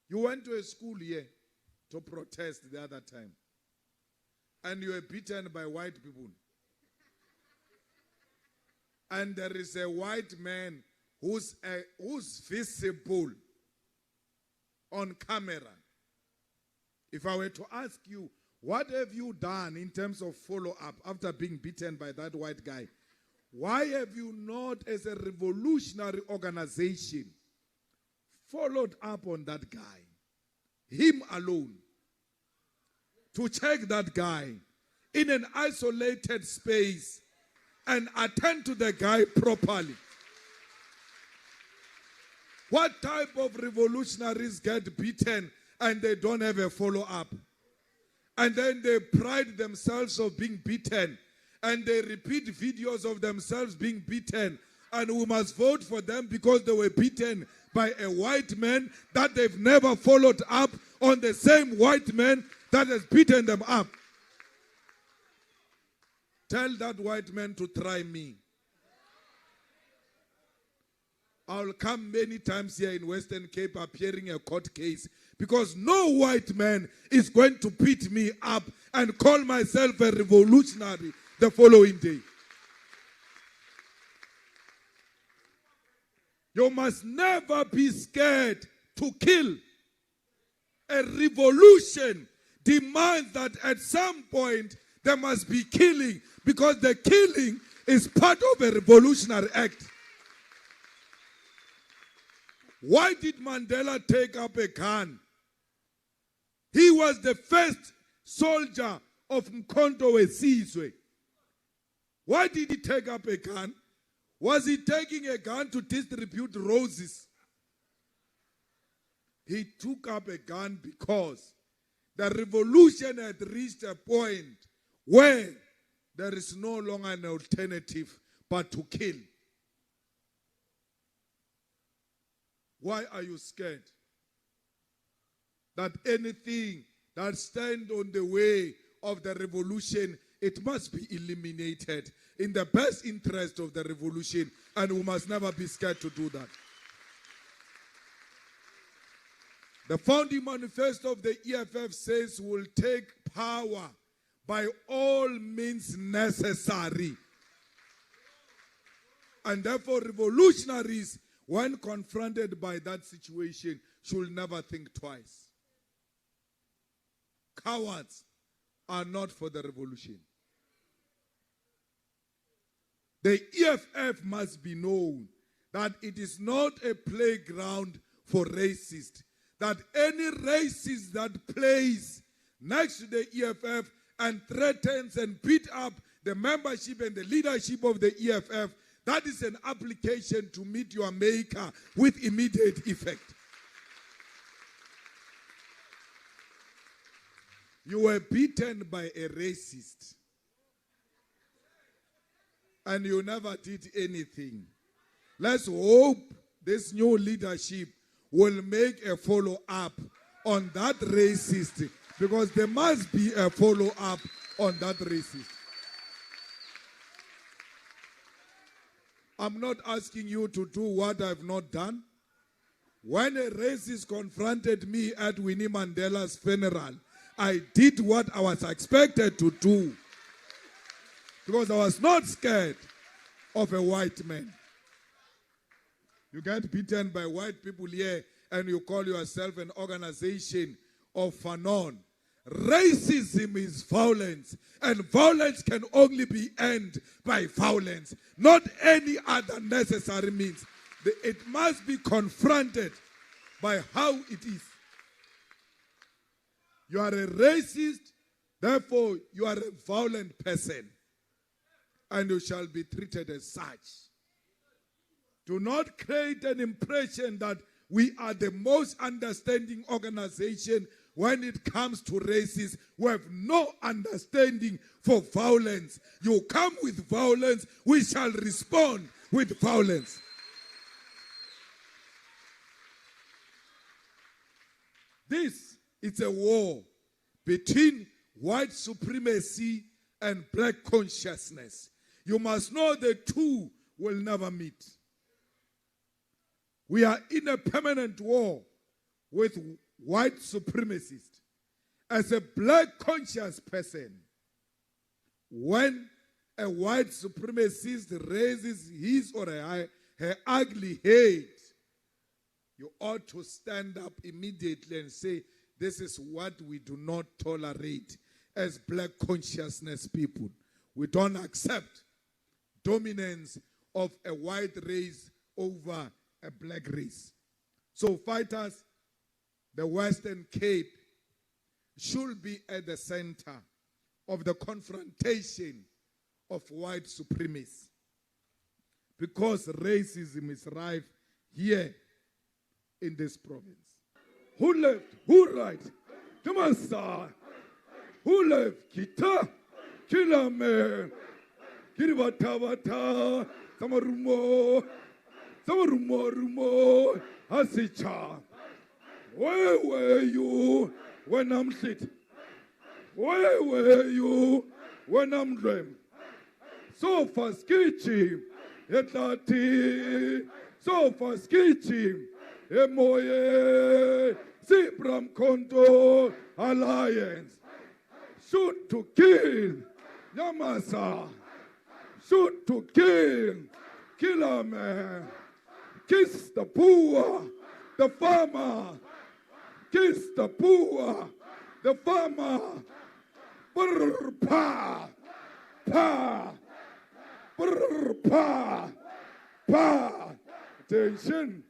You went to a school here to protest the other time, and you were beaten by white people. And there is a white man who's visible on camera. If I were to ask you, what have you done in terms of follow-up after being beaten by that white guy? Why have you not, as a revolutionary organization, followed up on that guy, him alone, to check that guy in an isolated space and attend to the guy properly? What type of revolutionaries get beaten and they don't have a follow-up? And then they pride themselves of being beaten, and they repeat videos of themselves being beaten, and we must vote for them because they were beaten by a white man that they've never followed up on the same white man that has beaten them up. Tell that white man to try me. I'll come many times here in Western Cape appearing a court case, because no white man is going to beat me up and call myself a revolutionary the following day. You must never be scared to kill. A revolution demands that at some point there must be killing, because the killing is part of a revolutionary act. Why did Mandela take up a gun? He was the first soldier of 𝐓𝐡𝐚𝐧𝐤𝐬. Why did he take up a gun? Was he taking a gun to distribute roses? He took up a gun because the revolution had reached a point where there is no longer an alternative but to kill. Why are you scared that anything that stands on the way of the revolution, it must be eliminated in the best interest of the revolution, and we must never be scared to do that? The founding manifesto of the EFF says we'll take power by all means necessary. And therefore revolutionaries, when confronted by that situation, should never think twice. Cowards are not for the revolution. The EFF must be known that it is not a playground for racists. That any racist that plays next to the EFF and threatens and beat up the membership and the leadership of the EFF, that is an application to meet your maker with immediate effect. You were beaten by a racist, and you never did anything. Let's hope this new leadership will make a follow-up on that racist, because there must be a follow-up on that racist. I'm not asking you to do what I've not done. When a racist confronted me at Winnie Mandela's funeral, I did what I was expected to do, because I was not scared of a white man. You get beaten by white people here and you call yourself an organization of Fanon. Racism is violence, and violence can only be ended by violence, not any other necessary means. It must be confronted by how it is. You are a racist, therefore you are a violent person, and you shall be treated as such. Do not create an impression that we are the most understanding organization when it comes to racists who have no understanding for violence. You come with violence, we shall respond with violence. This is a war between white supremacy and black consciousness. You must know the two will never meet. We are in a permanent war with white supremacists. As a black conscious person, when a white supremacist raises his or her ugly head, you ought to stand up immediately and say, this is what we do not tolerate as black consciousness people. We don't accept dominance of a white race over a black race. So fighters, the Western Cape should be at the center of the confrontation of white supremacy, because racism is rife here in this province. Who left? Who right? Come on, sir. Who left? Kita, killer man. Kiribata, Samarumo, Rumo, Asicha. Where were you when I'm sit? Where were you when I'm dream? So far sketchy, etati, so far sketchy, emoye, Sibram Konto Alliance. Shoot to kill, Yamasa. Shoot to kill, killer man. Kiss the poor, the farmer. Kiss the poor, the farmer. Brr, pa, pa, brr, pa, pa. Attention.